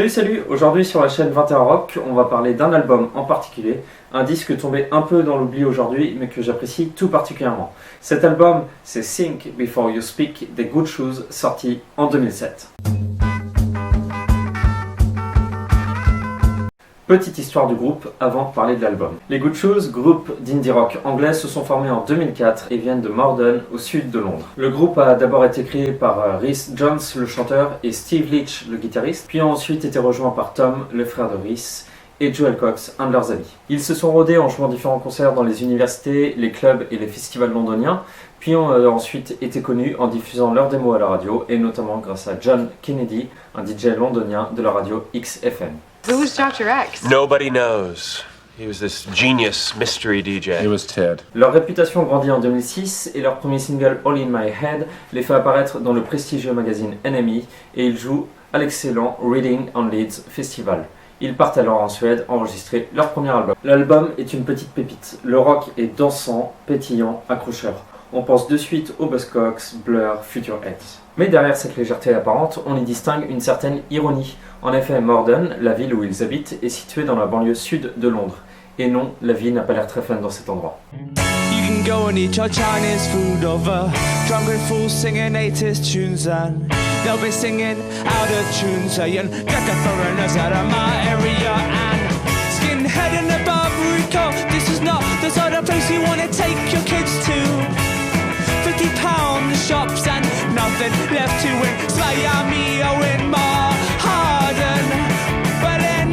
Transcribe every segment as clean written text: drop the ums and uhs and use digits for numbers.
Salut, aujourd'hui sur la chaîne 21 Rock, on va parler d'un album en particulier, un disque tombé un peu dans l'oubli aujourd'hui, mais que j'apprécie tout particulièrement. Cet album, c'est Think Before You Speak des Good Shoes, sorti en 2007. Petite histoire du groupe avant de parler de l'album. Les Good Shoes, groupe d'indie rock anglais, se sont formés en 2004 et viennent de Morden, au sud de Londres. Le groupe a d'abord été créé par Rhys Jones, le chanteur, et Steve Leach, le guitariste, puis a ensuite été rejoint par Tom, le frère de Rhys, et Joel Cox, un de leurs amis. Ils se sont rodés en jouant différents concerts dans les universités, les clubs et les festivals londoniens, puis ont ensuite été connus en diffusant leurs démos à la radio, et notamment grâce à John Kennedy, un DJ londonien de la radio XFM. Who's Dr. X? Nobody knows. He was this genius mystery DJ. It was Ted. Leur réputation grandit en 2006 et leur premier single All in My Head les fait apparaître dans le prestigieux magazine NME et ils jouent à l'excellent Reading on Leeds Festival. Ils partent alors en Suède enregistrer leur premier album. L'album est une petite pépite. Le rock est dansant, pétillant, accrocheur. On pense de suite aux Buzzcocks, Blur, Future Heads. Mais derrière cette légèreté apparente, on y distingue une certaine ironie. En effet, Morden, la ville où ils habitent, est située dans la banlieue sud de Londres. Et non, la vie n'a pas l'air très fun dans cet endroit. You can go and eat your Chinese food over drunken fools singing 80s tunes and they'll be singing out of tune saying get the foreigners out of my area and skinhead and above Rico. This is not the sort of place you want to take your kids to. £50 shops and nothing left to win. Miami or in Harden, but in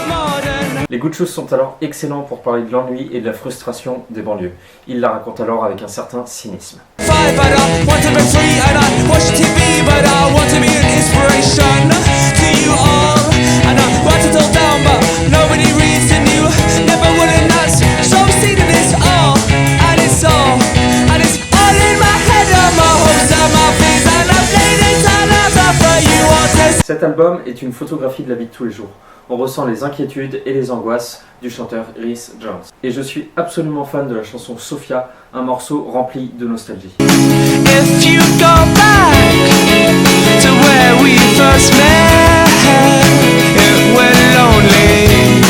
Morden. Les Good Shoes sont alors excellents pour parler de l'ennui et de la frustration des banlieues. Ils la racontent alors avec un certain cynisme. Five, but I want to be free and I watch TV, but I want to be an inspiration to you all. And I write it all down, but nobody reads the new. Never would and that's so see that it's all, and it's all, and it's all in my head, and my hopes and my fears, and I've laid it all out for you all to. Cet album est une photographie de la vie de tous les jours. On ressent les inquiétudes et les angoisses du chanteur Rhys Jones. Et je suis absolument fan de la chanson Sophia, un morceau rempli de nostalgie. If you go back to where we first met, it will only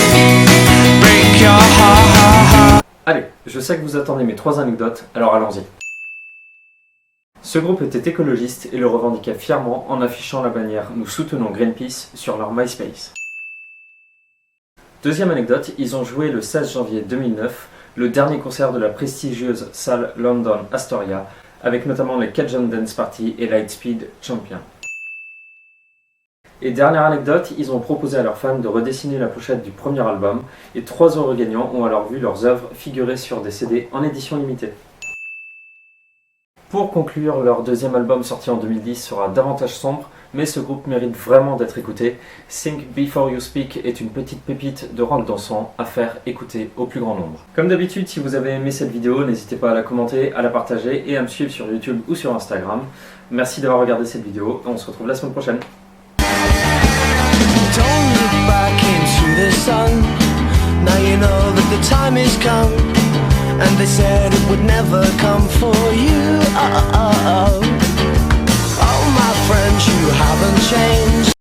break your heart. Allez, je sais que vous attendez mes 3 anecdotes, alors allons-y. Ce groupe était écologiste et le revendiquait fièrement en affichant la bannière « Nous soutenons Greenpeace » sur leur MySpace. Deuxième anecdote, ils ont joué le 16 janvier 2009, le dernier concert de la prestigieuse salle London Astoria, avec notamment les Cajun Dance Party et Lightspeed Champion. Et dernière anecdote, ils ont proposé à leurs fans de redessiner la pochette du premier album, et 3 heureux gagnants ont alors vu leurs œuvres figurer sur des CD en édition limitée. Pour conclure, leur deuxième album sorti en 2010 sera davantage sombre, mais ce groupe mérite vraiment d'être écouté. Think Before You Speak est une petite pépite de rock dansant à faire écouter au plus grand nombre. Comme d'habitude, si vous avez aimé cette vidéo, n'hésitez pas à la commenter, à la partager et à me suivre sur YouTube ou sur Instagram. Merci d'avoir regardé cette vidéo et on se retrouve la semaine prochaine. Don't look back into the sun. Now you know that the time is come. And they said it would never come for you. Oh, my friends, you haven't changed.